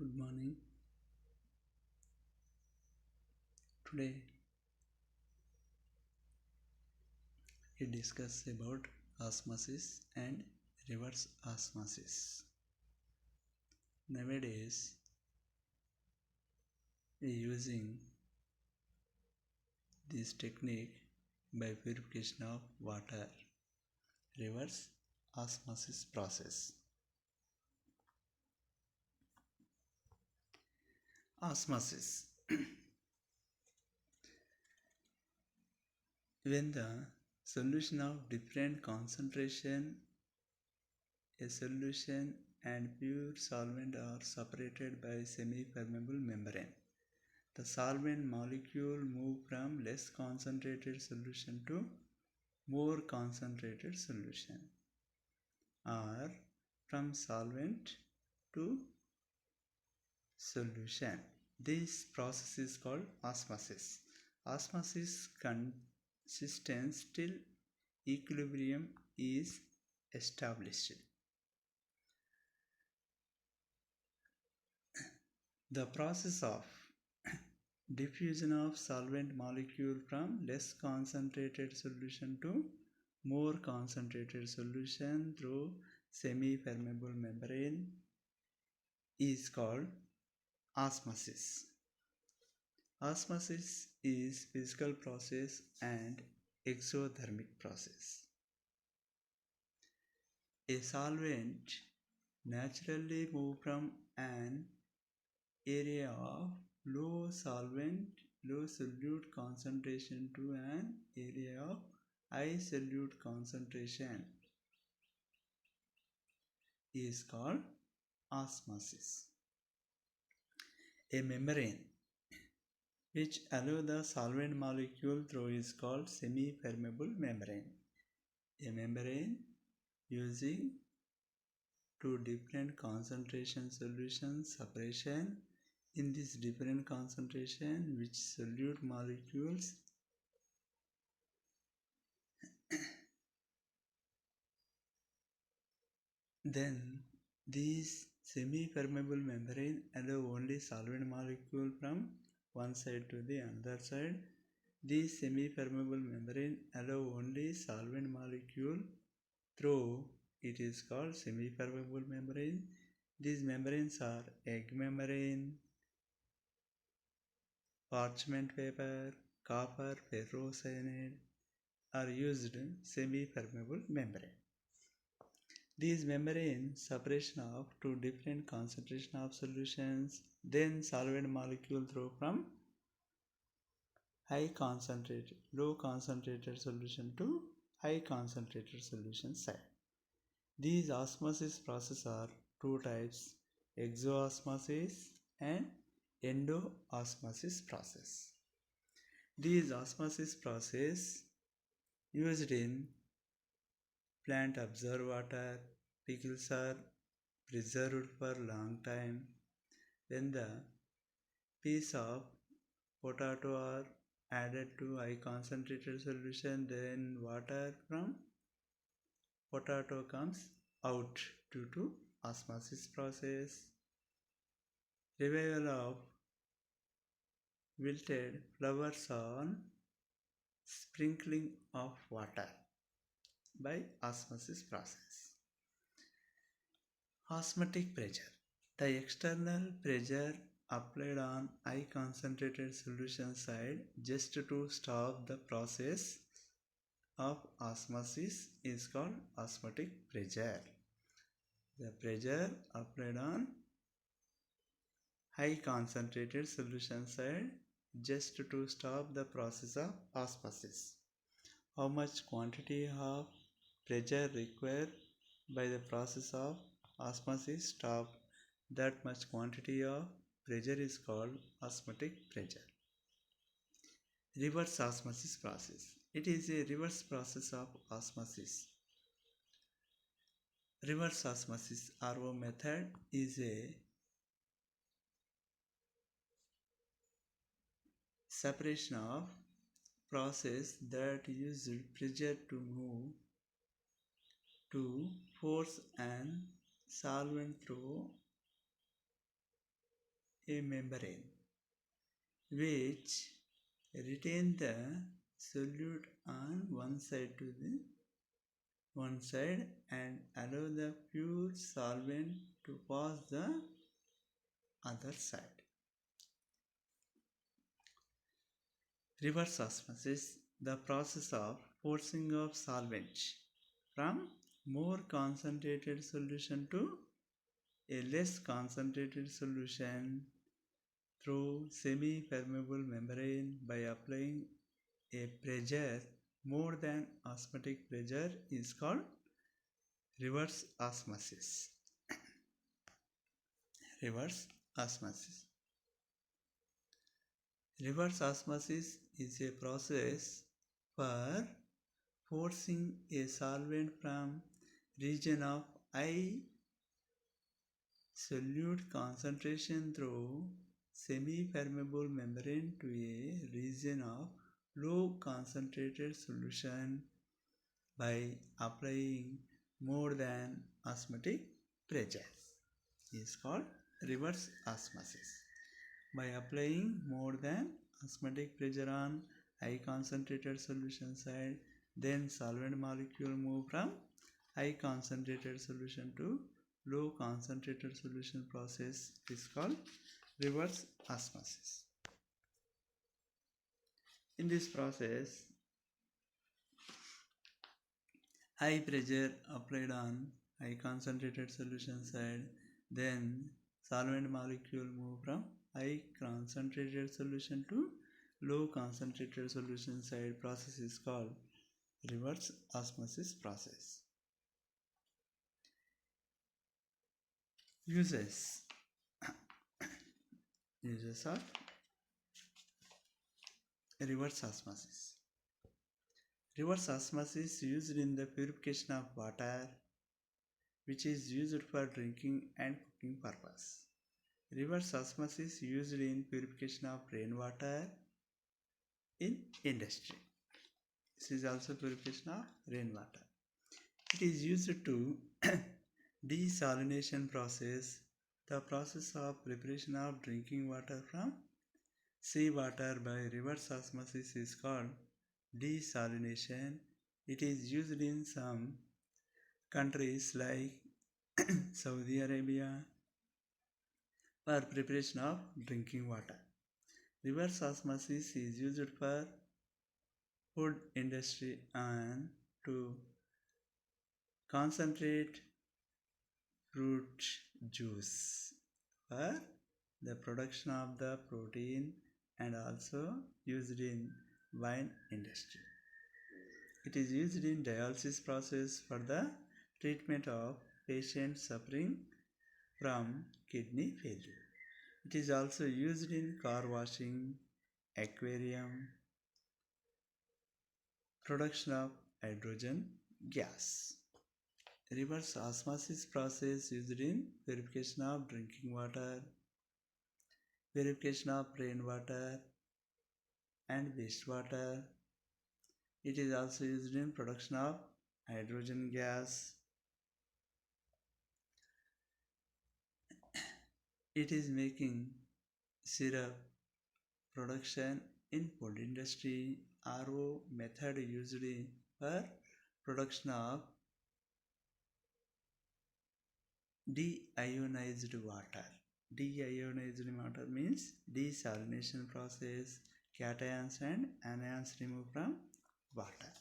Good morning. Today we discuss about osmosis and reverse osmosis. Nowadays we using this technique by purification of water, reverse osmosis process. Osmosis. When the solution of different concentration, a solution and pure solvent are separated by semi-permeable membrane. The solvent molecule move from less concentrated solution to more concentrated solution, or from solvent to solution. This process is called osmosis. Osmosis consistence till equilibrium is established. The process of diffusion of solvent molecule from less concentrated solution to more concentrated solution through semi-permeable membrane is called osmosis. Osmosis is physical process and exothermic process. A solvent naturally moves from an area of low solute concentration to an area of high solute concentration is called osmosis. A membrane which allow the solvent molecule through is called semi-permeable membrane. A membrane using two different concentration solutions separation in this different concentration which solute molecules then these semi-permeable membrane allow only solvent molecule from one side to the other side. These semi-permeable membrane allow only solvent molecule through. It is called semi-permeable membrane. These membranes are egg membrane, parchment paper, copper ferrocyanide are used semi-permeable membrane. These membrane separation of two different concentration of solutions, then solvent molecule through from low concentrated solution to high concentrated solution side. These osmosis process are two types, exoosmosis and endoosmosis process. These osmosis process used in plant absorb water, pickles are preserved for long time. When the piece of potato are added to high concentrated solution, then water from potato comes out due to osmosis process. Revival of wilted flowers on sprinkling of water by osmosis process. Osmotic pressure. The external pressure applied on high concentrated solution side just to stop the process of osmosis is called osmotic pressure. The pressure applied on high concentrated solution side just to stop the process of osmosis. How much quantity of pressure required by the process of osmosis stop, that much quantity of pressure is called osmotic pressure. Reverse osmosis process. It is a reverse process of osmosis. Reverse osmosis RO method is a separation of process that uses pressure to move to force an solvent through a membrane which retain the solute on one side and allow the pure solvent to pass the other side. Reverse osmosis, the process of forcing of solvent from more concentrated solution to a less concentrated solution through semi-permeable membrane by applying a pressure more than osmotic pressure is called reverse osmosis. Reverse osmosis. Reverse osmosis is a process for forcing a solvent from region of high solute concentration through semi-permeable membrane to a region of low concentrated solution by applying more than osmotic pressure is called reverse osmosis. By applying more than osmotic pressure on high concentrated solution side, then solvent molecule move from high concentrated solution to low concentrated solution process is called reverse osmosis. In this process, high pressure applied on high concentrated solution side, then solvent molecule move from high concentrated solution to low concentrated solution side process is called reverse osmosis process. Uses of reverse osmosis. Reverse osmosis used in the purification of water, which is used for drinking and cooking purpose. Reverse osmosis used in purification of rainwater in industry. This is also purification of rainwater. It is used to desalination process, the process of preparation of drinking water from seawater by reverse osmosis is called desalination. It is used in some countries like Saudi Arabia for preparation of drinking water. Reverse osmosis is used for food industry and to concentrate fruit juice for the production of the protein and also used in wine industry. It is used in dialysis process for the treatment of patients suffering from kidney failure. It is also used in car washing, aquarium, production of hydrogen gas. Reverse osmosis process used in purification of drinking water, purification of rainwater and wastewater. It is also used in production of hydrogen gas. It is making syrup production in food industry. RO method used for production of deionized water. Deionized water means desalination process, cations and anions removed from water.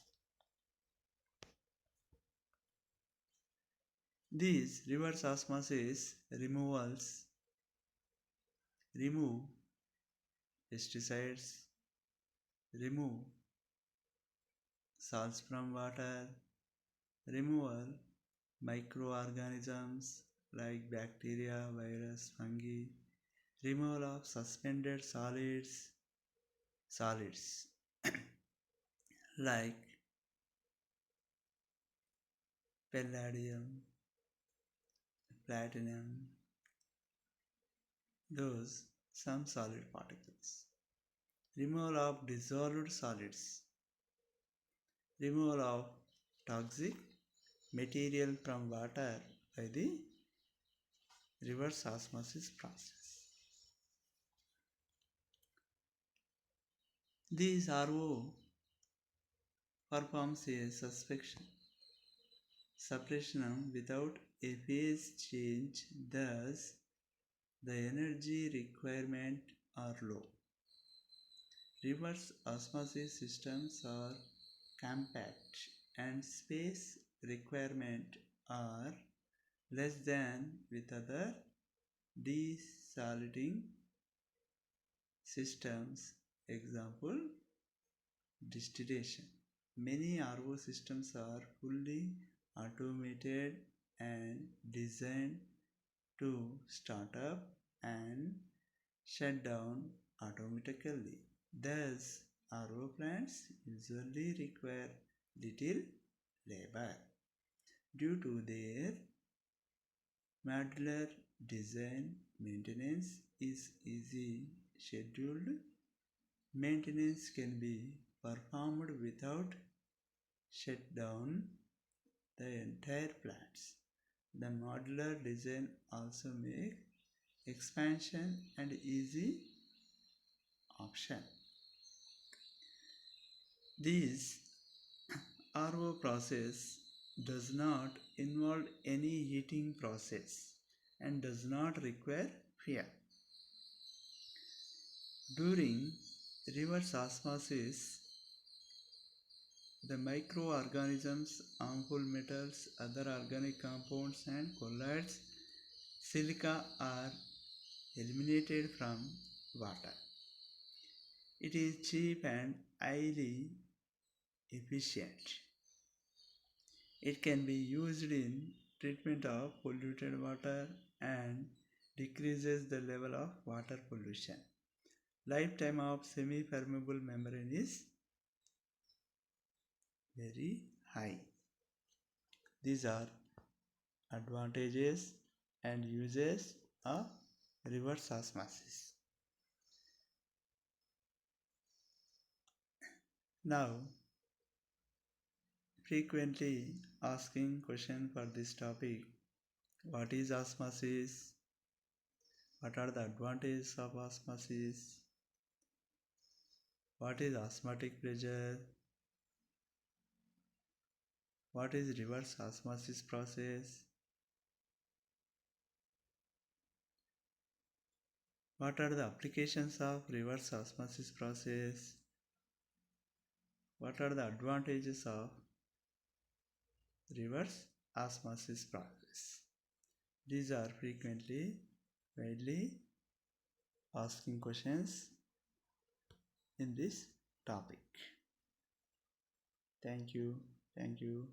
These reverse osmosis remove pesticides, remove salts from water, removal microorganisms like bacteria, virus, fungi, removal of suspended solids like palladium, platinum, those some solid particles. Removal of dissolved solids, removal of toxic material from water by the reverse osmosis process. This RO performs a suppression without a phase change, thus the energy requirement are low. Reverse osmosis systems are compact and space requirement are less than with other desalting systems. Example, distillation. Many RO systems are fully automated and designed to start up and shut down automatically. Thus, RO plants usually require little labor. Due to their modular design, maintenance is easy scheduled. Maintenance can be performed without shut down the entire plants. The modular design also makes expansion and easy option. This RO process does not involve any heating process and does not require fuel. During reverse osmosis, the microorganisms, harmful metals, other organic compounds and colloids, silica are eliminated from water. It is cheap and highly efficient. It can be used in treatment of polluted water and decreases the level of water pollution. Lifetime of semi-permeable membrane is very high. These are advantages and uses of reverse osmosis. Now, frequently asking question for this topic: what is osmosis? What are the advantages of osmosis? What is osmotic pressure? What is reverse osmosis process? What are the applications of reverse osmosis process? What are the advantages of reverse osmosis process? These are frequently, widely asking questions in this topic. Thank you. Thank you.